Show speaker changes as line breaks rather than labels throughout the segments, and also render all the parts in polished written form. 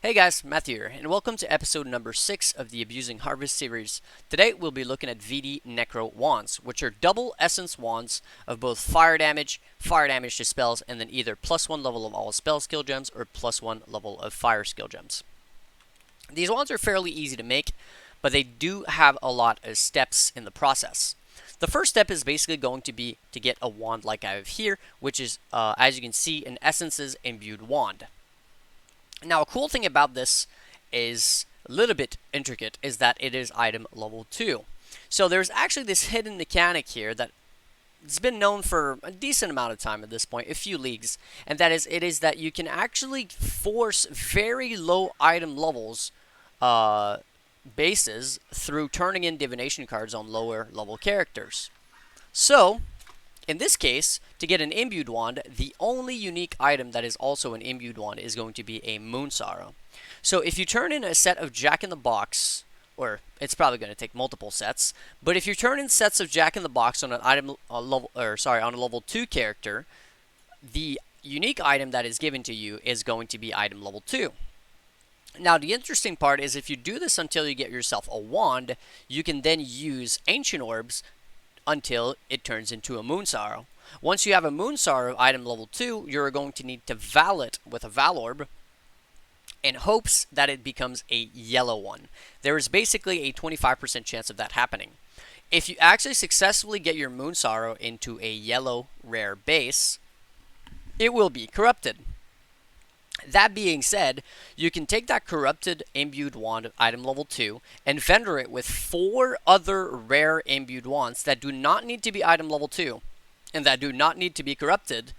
Hey guys, Matthew here, and welcome to episode number 6 of the Abusing Harvest series. Today we'll be looking at VD Necro wands, which are double essence wands of both fire damage to spells, and then either +1 level of all spell skill gems or +1 level of fire skill gems. These wands are fairly easy to make, but they do have a lot of steps in the process. The first step is basically going to be to get a wand like I have here, which is, as you can see, an Essences Imbued wand. Now, a cool thing about this is a little bit intricate, is that it is item level 2. So there's actually this hidden mechanic here that it's been known for a decent amount of time at this point, a few leagues, and that is that you can actually force very low item levels bases through turning in divination cards on lower level characters. So in this case, to get an imbued wand, the only unique item that is also an imbued wand is going to be a Moon Sorrow. So if you turn in a set of Jack in the Box, or it's probably going to take multiple sets, but if you turn in sets of Jack in the Box on an on a level 2 character, the unique item that is given to you is going to be item level 2. Now, the interesting part is if you do this until you get yourself a wand, you can then use Ancient Orbs until it turns into a Moon Sorrow. Once you have a Moon Sorrow item level 2, you're going to need to Val it with a Val Orb in hopes that it becomes a yellow one. There is basically a 25% chance of that happening. If you actually successfully get your Moon Sorrow into a yellow rare base, it will be corrupted. That being said, you can take that corrupted imbued wand item level 2 and vendor it with 4 other rare imbued wands that do not need to be item level 2 and that do not need to be corrupted,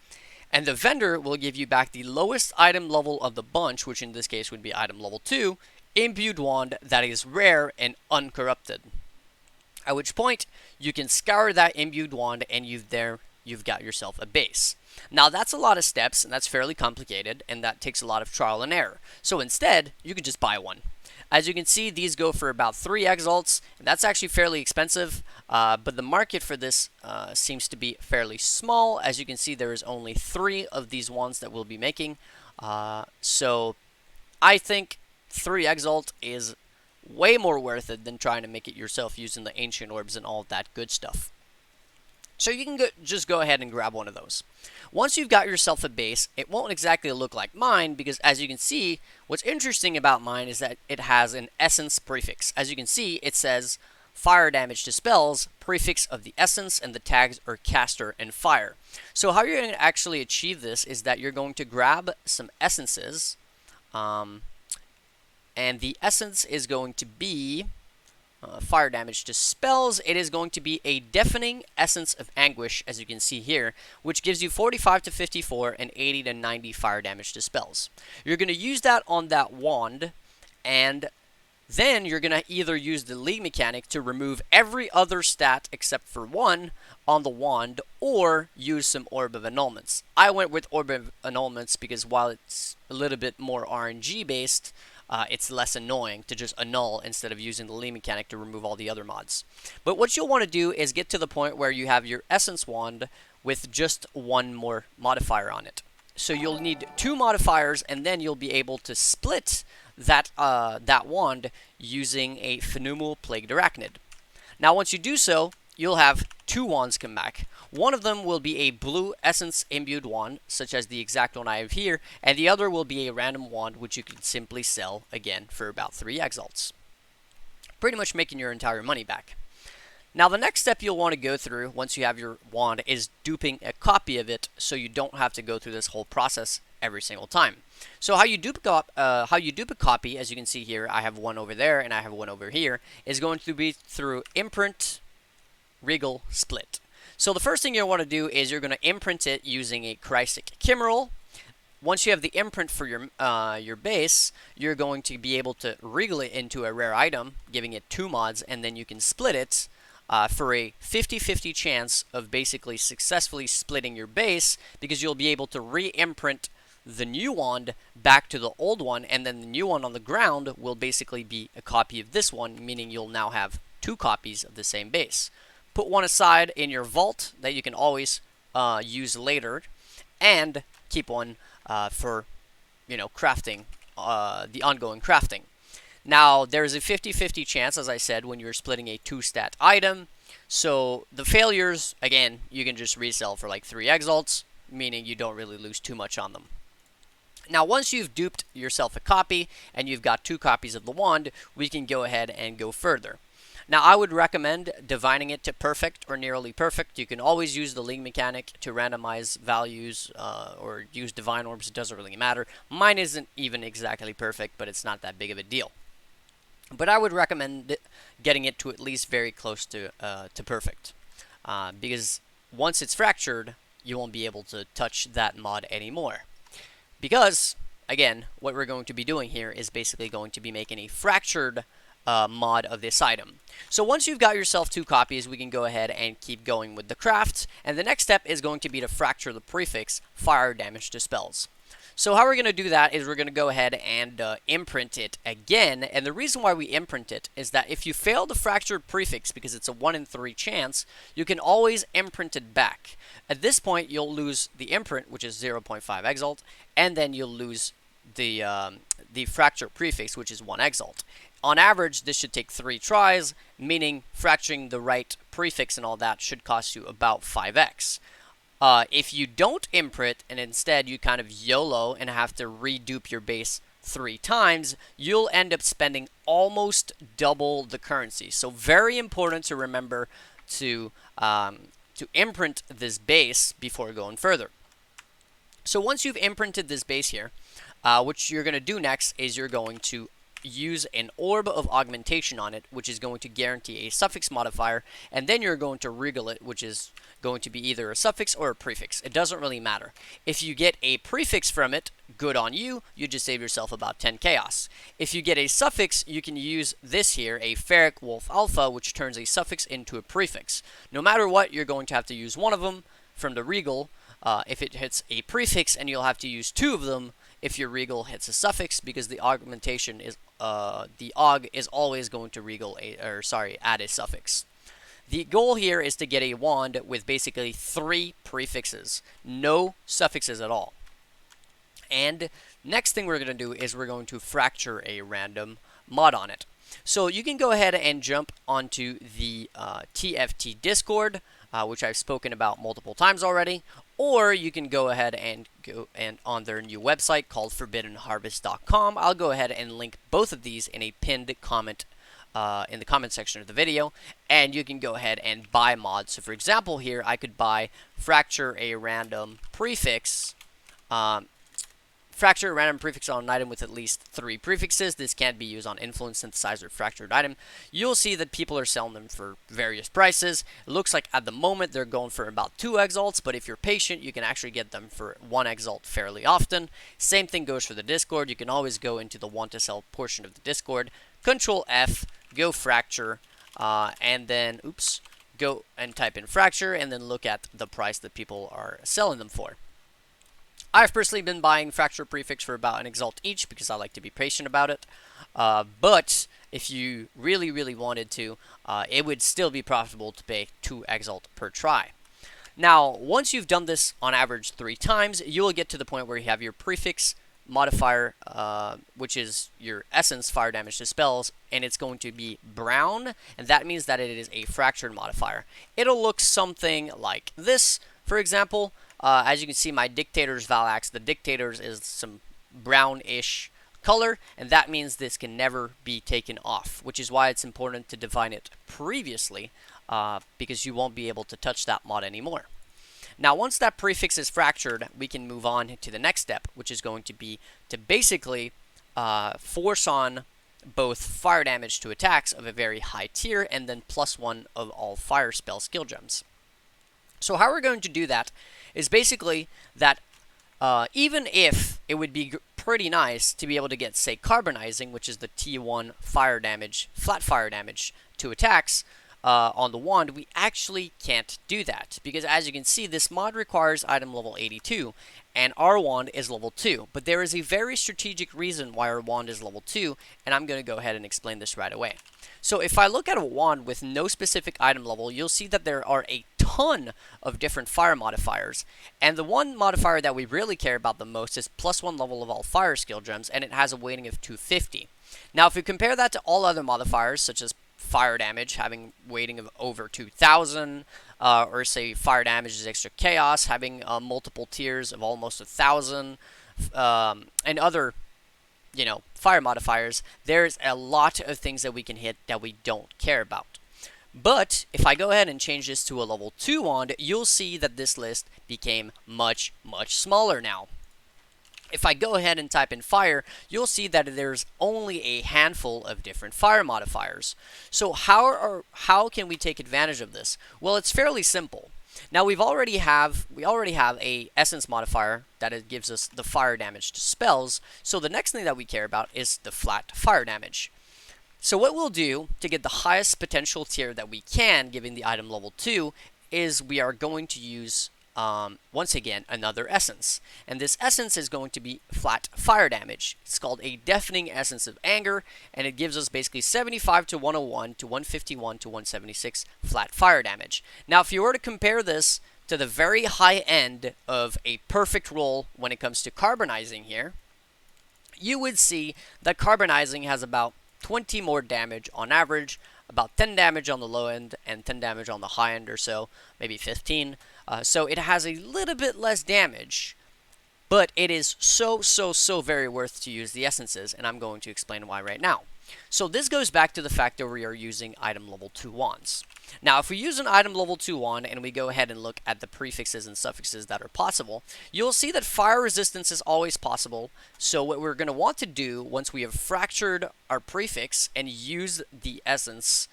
and the vendor will give you back the lowest item level of the bunch, which in this case would be item level 2, imbued wand that is rare and uncorrupted. At which point, you can scour that imbued wand and you've got yourself a base. Now, that's a lot of steps, and that's fairly complicated, and that takes a lot of trial and error. So instead, you can just buy one. As you can see, these go for about 3 exalts, and that's actually fairly expensive, but the market for this seems to be fairly small. As you can see, there is only 3 of these wands that we'll be making. So I think 3 exalt is way more worth it than trying to make it yourself using the Ancient Orbs and all of that good stuff. So you can just go ahead and grab one of those. Once you've got yourself a base, it won't exactly look like mine because, as you can see, what's interesting about mine is that it has an essence prefix. As you can see, it says fire damage to spells, prefix of the essence, and the tags are caster and fire. So how you're going to actually achieve this is that you're going to grab some essences, and the essence is going to be fire damage to spells. It is going to be a deafening essence of anguish, as you can see here, which gives you 45 to 54 and 80 to 90 fire damage to spells. You're going to use that on that wand, and then you're going to either use the league mechanic to remove every other stat except for one on the wand, or use some Orb of Annulments. I went with Orb of Annulments because while it's a little bit more RNG based, it's less annoying to just annul instead of using the league mechanic to remove all the other mods. But what you'll want to do is get to the point where you have your essence wand with just one more modifier on it. So you'll need 2 modifiers, and then you'll be able to split that wand using a Phenomenal Plagued Arachnid. Now, once you do so, you'll have 2 wands come back. One of them will be a blue essence imbued wand, such as the exact one I have here, and the other will be a random wand, which you can simply sell again for about 3 exalts. Pretty much making your entire money back. Now, the next step you'll want to go through once you have your wand is duping a copy of it, so you don't have to go through this whole process every single time. So how you dupe a copy, as you can see here, I have one over there and I have one over here, is going to be through imprint, regal, split. So the first thing you'll want to do is you're going to imprint it using a Chrystic Kimmerl. Once you have the imprint for your base, you're going to be able to regal it into a rare item, giving it 2 mods, and then you can split it for a 50-50 chance of basically successfully splitting your base, because you'll be able to re-imprint the new wand back to the old one, and then the new one on the ground will basically be a copy of this one, meaning you'll now have 2 copies of the same base. Put one aside in your vault that you can always use later, and keep one for crafting the ongoing crafting. Now, there's a 50-50 chance, as I said, when you're splitting a 2-stat item. So the failures, again, you can just resell for like 3 exalts, meaning you don't really lose too much on them. Now, once you've duped yourself a copy and you've got 2 copies of the wand, we can go ahead and go further. Now, I would recommend divining it to perfect or nearly perfect. You can always use the link mechanic to randomize values or use divine orbs. It doesn't really matter. Mine isn't even exactly perfect, but it's not that big of a deal. But I would recommend getting it to at least very close to perfect. Because once it's fractured, you won't be able to touch that mod anymore. Because, again, what we're going to be doing here is basically going to be making a fractured mod of this item. So once you've got yourself 2 copies, we can go ahead and keep going with the craft. And the next step is going to be to fracture the prefix fire damage to spells. So how we're going to do that is we're going to go ahead and imprint it again. And the reason why we imprint it is that if you fail the fractured prefix, because it's a 1 in 3 chance, you can always imprint it back. At this point, you'll lose the imprint, which is 0.5 exalt, and then you'll lose the fracture prefix, which is 1 exalt. On average, this should take 3 tries, meaning fracturing the right prefix and all that should cost you about 5x. If you don't imprint and instead you kind of YOLO and have to redupe your base 3 times, you'll end up spending almost double the currency. So very important to remember to imprint this base before going further. So once you've imprinted this base here, what you're going to do next is you're going to use an orb of augmentation on it, which is going to guarantee a suffix modifier, and then you're going to regal it, which is going to be either a suffix or a prefix. It doesn't really matter. If you get a prefix from it, good on you. You just save yourself about 10 chaos. If you get a suffix, you can use this here, a ferric wolf alpha, which turns a suffix into a prefix. No matter what, you're going to have to use one of them from the regal if it hits a prefix, and you'll have to use 2 of them if your regal hits a suffix, because the augmentation is the aug is always going to add a suffix. The goal here is to get a wand with basically 3 prefixes, no suffixes at all. And next thing we're going to do is we're going to fracture a random mod on it. So you can go ahead and jump onto the TFT Discord, which I've spoken about multiple times already, or you can go ahead and go on their new website called forbiddenharvest.com. I'll go ahead and link both of these in a pinned comment in the comment section of the video, and you can go ahead and buy mods. So for example here, I could buy fracture a random prefix, fracture a random prefix on an item with at least 3 prefixes. This can be used on influence, synthesizer, fractured item. You'll see that people are selling them for various prices. It looks like at the moment they're going for about 2 exalts, but if you're patient, you can actually get them for 1 exalt fairly often. Same thing goes for the Discord. You can always go into the want to sell portion of the Discord, Control F, go fracture, and then go and type in fracture, and then look at the price that people are selling them for. I've personally been buying fracture prefix for about an exalt each because I like to be patient about it. But if you really wanted to, it would still be profitable to pay 2 exalt per try. Now, once you've done this on average 3 times, you will get to the point where you have your prefix modifier, which is your essence fire damage to spells, and it's going to be brown, and that means that it is a fractured modifier. It'll look something like this, for example. As you can see, my Dictator's Valax, the Dictator's is some brownish color, and that means this can never be taken off, which is why it's important to define it previously, because you won't be able to touch that mod anymore. Now, once that prefix is fractured, we can move on to the next step, which is going to be to basically force on both fire damage to attacks of a very high tier, and then +1 of all fire spell skill gems. So how we're going to do that is basically that even if it would be pretty nice to be able to get, say, carbonizing, which is the T1 fire damage, flat fire damage to attacks, on the wand, we actually can't do that because, as you can see, this mod requires item level 82 and our wand is level 2. But there is a very strategic reason why our wand is level 2, and I'm going to go ahead and explain this right away. So if I look at a wand with no specific item level, you'll see that there are a ton of different fire modifiers, and the one modifier that we really care about the most is +1 level of all fire skill gems, and it has a weighting of 250. Now if we compare that to all other modifiers, such as fire damage having weighting of over 2,000, or say fire damage is extra chaos having multiple tiers of almost 1,000, and other fire modifiers, there's a lot of things that we can hit that we don't care about. But if I go ahead and change this to a level 2 wand, you'll see that this list became much smaller now. If I go ahead and type in fire, you'll see that there's only a handful of different fire modifiers. So how can we take advantage of this? Well, it's fairly simple. Now we already have a essence modifier that gives us the fire damage to spells. So the next thing that we care about is the flat fire damage. So what we'll do to get the highest potential tier that we can, given the item level 2, is we are going to use once again another essence, and this essence is going to be flat fire damage. It's called a deafening essence of anger, and it gives us basically 75 to 101 to 151 to 176 flat fire damage. Now if you were to compare this to the very high end of a perfect roll when it comes to carbonizing here, you would see that carbonizing has about 20 more damage on average, about 10 damage on the low end and 10 damage on the high end, or so, maybe 15. So it has a little bit less damage, but it is so very worth to use the essences, and I'm going to explain why right now. So this goes back to the fact that we are using item level 2 wands. Now if we use an item level 2 wand and we go ahead and look at the prefixes and suffixes that are possible, you'll see that fire resistance is always possible. So what we're going to want to do once we have fractured our prefix and use the essence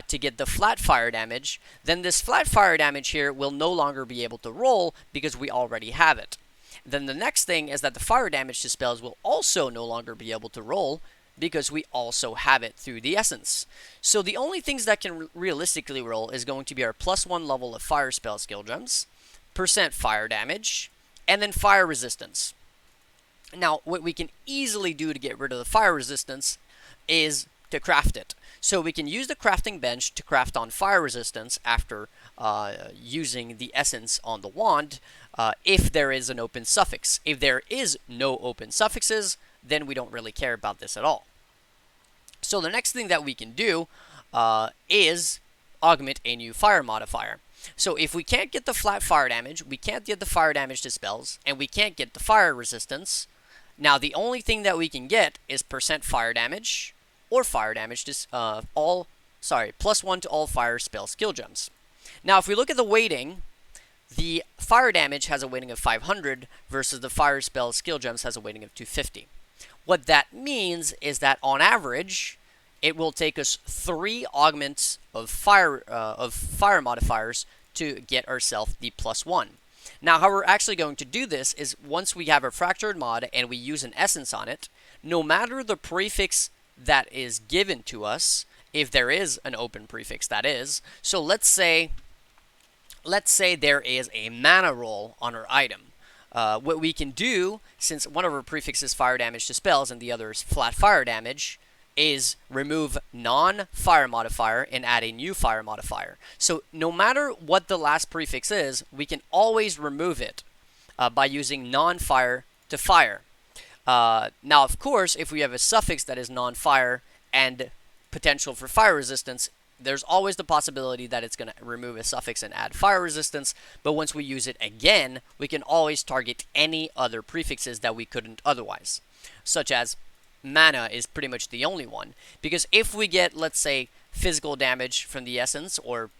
to get the flat fire damage, then this flat fire damage here will no longer be able to roll because we already have it. Then the next thing is that the fire damage to spells will also no longer be able to roll because we also have it through the essence. So the only things that can realistically roll is going to be our +1 level of fire spell skill gems, % fire damage, and then fire resistance. Now what we can easily do to get rid of the fire resistance is to craft it. So we can use the crafting bench to craft on fire resistance after using the essence on the wand, if there is an open suffix. If there is no open suffixes, then we don't really care about this at all. So the next thing that we can do is augment a new fire modifier. So if we can't get the flat fire damage, we can't get the fire damage to spells, and we can't get the fire resistance, now the only thing that we can get is % fire damage, or fire damage to +1 to all fire spell skill gems. Now if we look at the weighting, the fire damage has a weighting of 500 versus the fire spell skill gems has a weighting of 250. What that means is that on average, it will take us 3 augments of fire modifiers to get ourselves the +1. Now, how we're actually going to do this is once we have a fractured mod and we use an essence on it, no matter the prefix that is given to us, if there is an open prefix, that is. So let's say there is a mana roll on our item. What we can do, since one of our prefixes fire damage to spells and the other is flat fire damage, is remove non-fire modifier and add a new fire modifier. So no matter what the last prefix is, we can always remove it by using non-fire to fire. Now, of course, if we have a suffix that is non-fire and potential for fire resistance, there's always the possibility that it's going to remove a suffix and add fire resistance, but once we use it again, we can always target any other prefixes that we couldn't otherwise, such as mana is pretty much the only one, because if we get, let's say, physical damage from the essence, or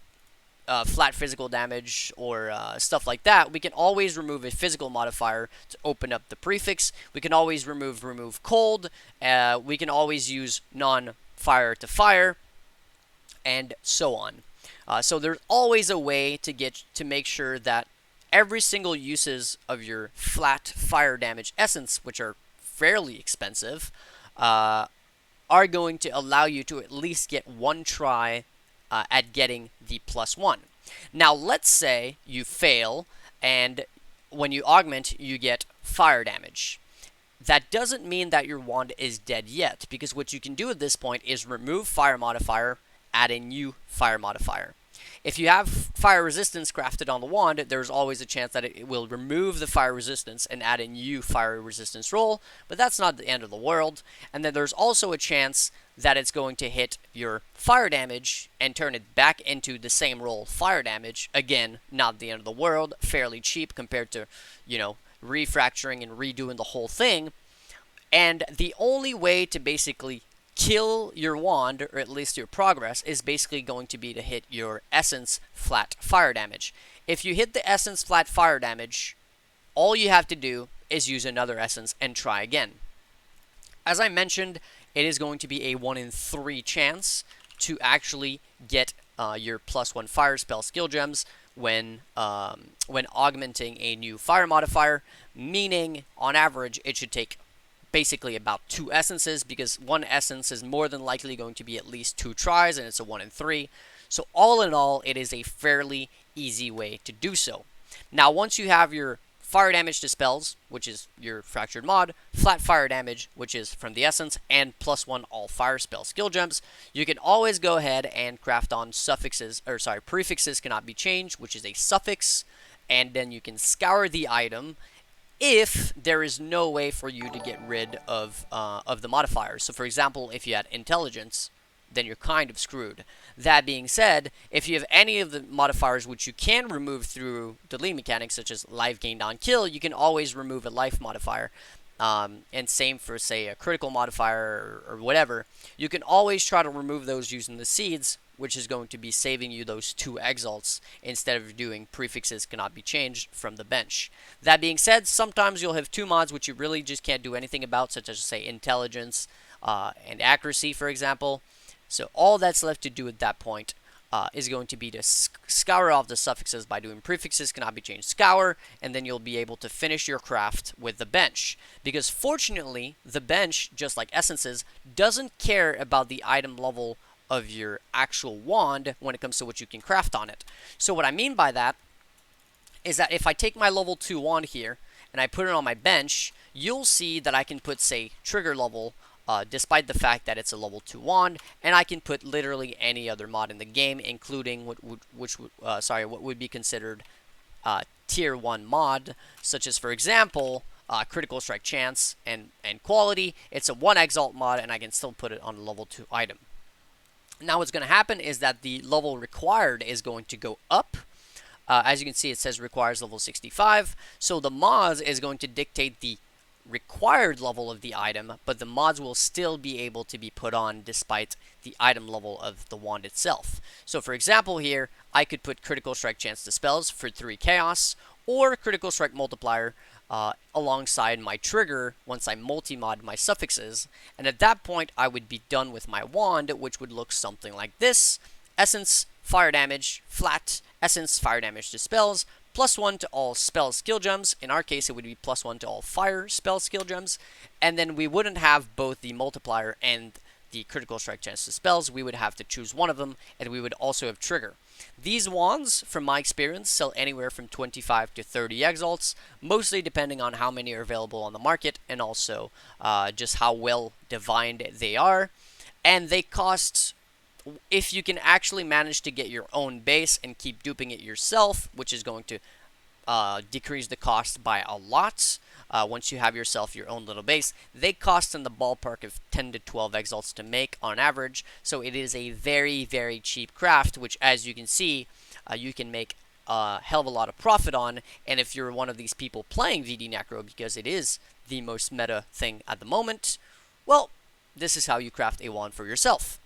flat physical damage, or stuff like that, we can always remove a physical modifier to open up the prefix. We can always remove cold, we can always use non-fire to fire, and so on. So there's always a way to make sure that every single uses of your flat fire damage essence, which are fairly expensive, are going to allow you to at least get one try at getting the +1. Now, let's say you fail, and when you augment, you get fire damage. That doesn't mean that your wand is dead yet, because what you can do at this point is remove fire modifier, add a new fire modifier. If you have fire resistance crafted on the wand, there's always a chance that it will remove the fire resistance and add a new fire resistance roll, but that's not the end of the world. And then there's also a chance that it's going to hit your fire damage and turn it back into the same roll fire damage. Again, not the end of the world, fairly cheap compared to, refracturing and redoing the whole thing. And the only way to basically kill your wand, or at least your progress, is basically going to be to hit your essence flat fire damage. If you hit the essence flat fire damage, all you have to do is use another essence and try again. As I mentioned, it is going to be a 1 in 3 chance to actually get your +1 fire spell skill gems when augmenting a new fire modifier, meaning on average it should take basically about 2 essences, because 1 essence is more than likely going to be at least 2 tries, and it's a 1 in 3. So all in all, it is a fairly easy way to do so. Now, once you have your fire damage dispels, which is your fractured mod, flat fire damage, which is from the essence, and +1 all fire spell skill gems, you can always go ahead and craft on prefixes cannot be changed, which is a suffix, and then you can scour the item if there is no way for you to get rid of the modifiers. So for example, if you had intelligence, then you're kind of screwed. That being said, if you have any of the modifiers which you can remove through delete mechanics, such as life gained on kill, you can always remove a life modifier. And same for, say, a critical modifier or whatever. You can always try to remove those using the seeds, which is going to be saving you those 2 exalts instead of doing prefixes cannot be changed from the bench. That being said, sometimes you'll have 2 mods which you really just can't do anything about, such as, say, intelligence and accuracy, for example. So all that's left to do at that point is going to be to scour off the suffixes by doing prefixes cannot be changed scour, and then you'll be able to finish your craft with the bench. Because fortunately, the bench, just like essences, doesn't care about the item level of your actual wand when it comes to what you can craft on it. So what I mean by that is that if I take my level 2 wand here and I put it on my bench, you'll see that I can put, say, trigger level despite the fact that it's a level 2 wand, and I can put literally any other mod in the game, including what would be considered tier 1 mod, such as, for example, critical strike chance and quality. It's a 1 exalt mod, and I can still put it on a level 2 item. Now what's going to happen is that the level required is going to go up. As you can see, it says requires level 65, so the mods is going to dictate the required level of the item, but the mods will still be able to be put on despite the item level of the wand itself. So for example here, I could put critical strike chance dispels for 3 chaos, or critical strike multiplier alongside my trigger once I multi-mod my suffixes, and at that point I would be done with my wand, which would look something like this: essence, fire damage, flat, essence, fire damage dispels, +1 to all spell skill gems. In our case, it would be +1 to all fire spell skill gems. And then we wouldn't have both the multiplier and the critical strike chance to spells. We would have to choose one of them, and we would also have trigger. These wands, from my experience, sell anywhere from 25 to 30 exalts, mostly depending on how many are available on the market, and also just how well divined they are. And they cost, if you can actually manage to get your own base and keep duping it yourself, which is going to decrease the cost by a lot once you have yourself your own little base, they cost in the ballpark of 10 to 12 exalts to make on average. So it is a very, very cheap craft, which, as you can see, you can make a hell of a lot of profit on. And if you're one of these people playing VD Necro, because it is the most meta thing at the moment, well, this is how you craft a wand for yourself.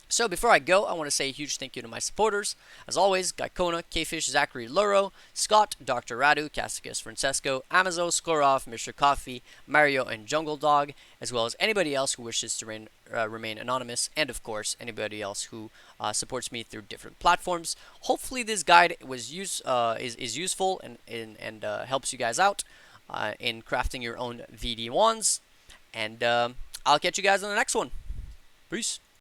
So before I go, I want to say a huge thank you to my supporters. As always, Gaikona, Kfish, Zachary, Luro, Scott, Dr. Radu, Cassicus, Francesco, Amazo, Skorov, Mr. Coffee, Mario, and Jungle Dog, as well as anybody else who wishes to remain anonymous, and of course, anybody else who supports me through different platforms. Hopefully this guide is useful and helps you guys out in crafting your own VD wands. And I'll catch you guys on the next one. Peace.